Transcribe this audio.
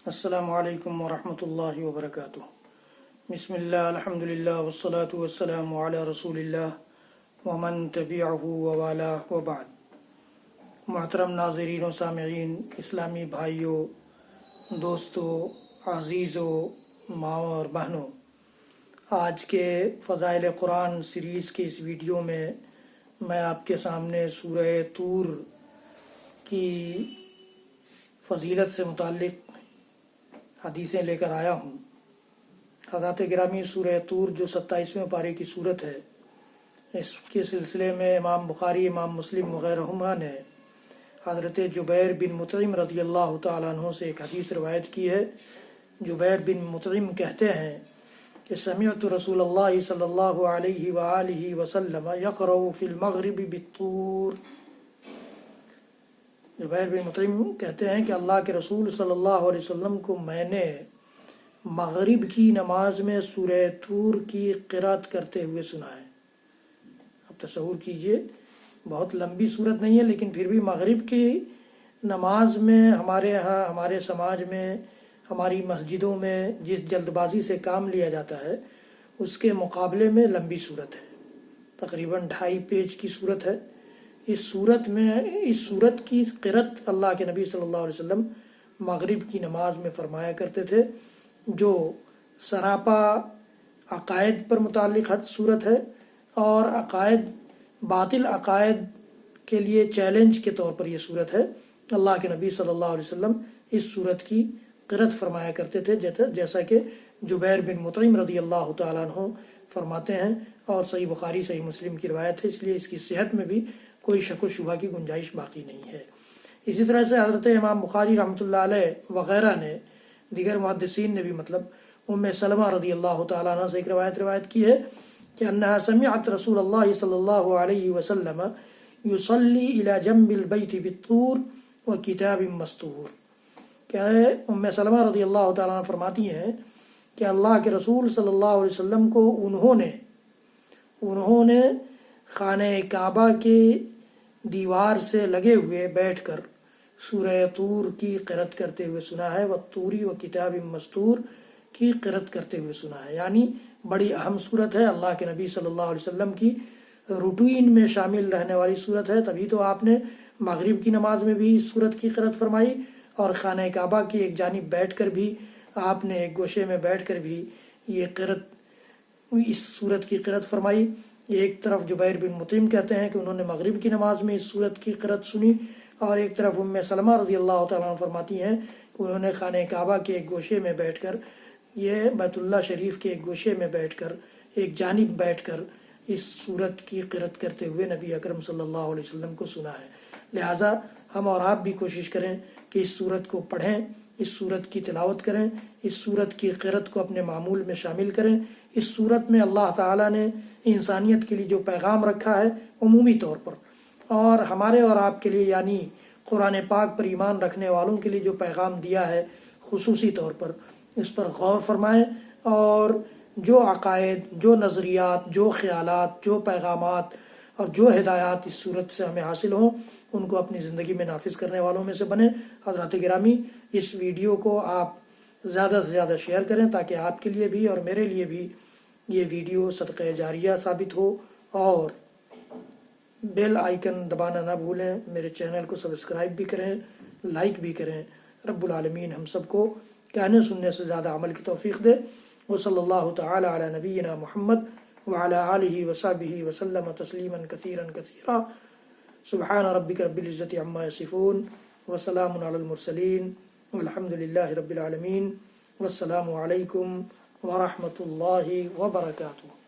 السلام علیکم ورحمۃ اللہ وبرکاتہ۔ بسم اللہ، الحمدللہ والصلاة والسلام علی رسول اللہ ومن تبعہ ووالاہ وبعد۔ محترم ناظرین و سامعین، اسلامی بھائیوں، دوستوں، عزیزوں، ماؤں اور بہنوں، آج کے فضائل قرآن سیریز کے اس ویڈیو میں آپ کے سامنے سورہ طور کی فضیلت سے متعلق حدیثیں لے کر آیا ہوں۔ حضرات گرامی، سورہ طور جو 27ویں پارے کی صورت ہے، اس کے سلسلے میں امام بخاری، امام مسلم وغیرہ نے حضرت جبیر بن مطعم رضی اللہ تعالیٰ عنہ سے ایک حدیث روایت کی ہے۔ جبیر بن مطعم کہتے ہیں کہ سمعت رسول اللہ صلی اللہ علیہ وآلہ وسلم یقرأ فی المغرب بالطور۔ جبیر بن مطعم کہتے ہیں کہ اللہ کے رسول صلی اللہ علیہ وسلم کو میں نے مغرب کی نماز میں سورہ طور کی قرأت کرتے ہوئے سنا ہے۔ اب تصور کیجئے، بہت لمبی صورت نہیں ہے، لیکن پھر بھی مغرب کی نماز میں ہمارے ہاں، ہمارے سماج میں، ہماری مسجدوں میں جس جلد بازی سے کام لیا جاتا ہے، اس کے مقابلے میں لمبی صورت ہے، تقریباً 2.5 پیج کی صورت ہے۔ اس صورت کی قرأت اللہ کے نبی صلی اللہ علیہ وسلم مغرب کی نماز میں فرمایا کرتے تھے، جو سراپا عقائد پر متعلق صورت ہے، اور باطل عقائد کے لیے چیلنج کے طور پر یہ صورت ہے۔ اللہ کے نبی صلی اللہ علیہ وسلم اس صورت کی قرأت فرمایا کرتے تھے، جیسا کہ جبیر بن مطعم رضی اللہ تعالیٰ عنہ فرماتے ہیں، اور صحیح بخاری، صحیح مسلم کی روایت ہے، اس لیے اس کی صحت میں بھی کوئی شک و شبہ کی گنجائش باقی نہیں ہے۔ اسی طرح سے حضرت امام بخاری رحمۃ اللہ علیہ وغیرہ نے، دیگر محدثین نے بھی ام سلمہ رضی اللہ تعالیٰ عنہ سے ایک روایت کی ہے کہ انہا سمعت رسول اللہ صلی اللہ علیہ وسلم یصلی الی جنب البیت بالطور وکتاب مستور۔ کیا ہے، ام سلمہ رضی اللہ تعالیٰ عنہ فرماتی ہیں کہ اللہ کے رسول صلی اللہ علیہ وسلم کو انہوں نے خانہ کعبہ کے دیوار سے لگے ہوئے بیٹھ کر سورہ طور کی قرأت کرتے ہوئے سنا ہے، والطوری و کتاب مستور کی قرأت کرتے ہوئے سنا ہے۔ یعنی بڑی اہم صورت ہے، اللہ کے نبی صلی اللہ علیہ وسلم کی روٹین میں شامل رہنے والی صورت ہے، تبھی تو آپ نے مغرب کی نماز میں بھی اس صورت کی قرأت فرمائی، اور خانہ کعبہ کی ایک جانب بیٹھ کر بھی آپ نے، ایک گوشے میں بیٹھ کر بھی یہ اس صورت کی قرأت فرمائی۔ ایک طرف جبیر بن مطعم کہتے ہیں کہ انہوں نے مغرب کی نماز میں اس صورت کی قرأت سنی، اور ایک طرف ام سلمہ رضی اللہ تعالیٰ عنہ فرماتی ہیں کہ انہوں نے خانہ کعبہ کے ایک گوشے میں بیٹھ کر، یہ بیت اللہ شریف کے ایک گوشے میں بیٹھ کر، ایک جانب بیٹھ کر اس صورت کی قرأت کرتے ہوئے نبی اکرم صلی اللہ علیہ وسلم کو سنا ہے۔ لہٰذا ہم اور آپ بھی کوشش کریں کہ اس صورت کو پڑھیں، اس صورت کی تلاوت کریں، اس صورت کی قرأت کو اپنے معمول میں شامل کریں۔ اس صورت میں اللہ تعالیٰ نے انسانیت کے لیے جو پیغام رکھا ہے عمومی طور پر، اور ہمارے اور آپ کے لیے، یعنی قرآن پاک پر ایمان رکھنے والوں کے لیے جو پیغام دیا ہے خصوصی طور پر، اس پر غور فرمائیں، اور جو عقائد، جو نظریات، جو خیالات، جو پیغامات اور جو ہدایات اس صورت سے ہمیں حاصل ہوں، ان کو اپنی زندگی میں نافذ کرنے والوں میں سے بنیں۔ حضرات گرامی، اس ویڈیو کو آپ زیادہ سے زیادہ شیئر کریں تاکہ آپ کے لیے بھی اور میرے لیے بھی یہ ویڈیو صدقہ جاریہ ثابت ہو، اور بیل آئیکن دبانا نہ بھولیں، میرے چینل کو سبسکرائب بھی کریں، لائک بھی کریں۔ رب العالمین ہم سب کو کہنے سننے سے زیادہ عمل کی توفیق دے۔ وصلی اللہ تعالی علی نبینا محمد وعلی آلہ وصحبہ وسلم تسلیما کثیرا کثیرا۔ سبحان ربک رب العزۃ عما یصفون وسلام علی المرسلین والحمد للہ رب العالمین، والسلام علیکم ورحمۃ اللہ وبرکاتہ۔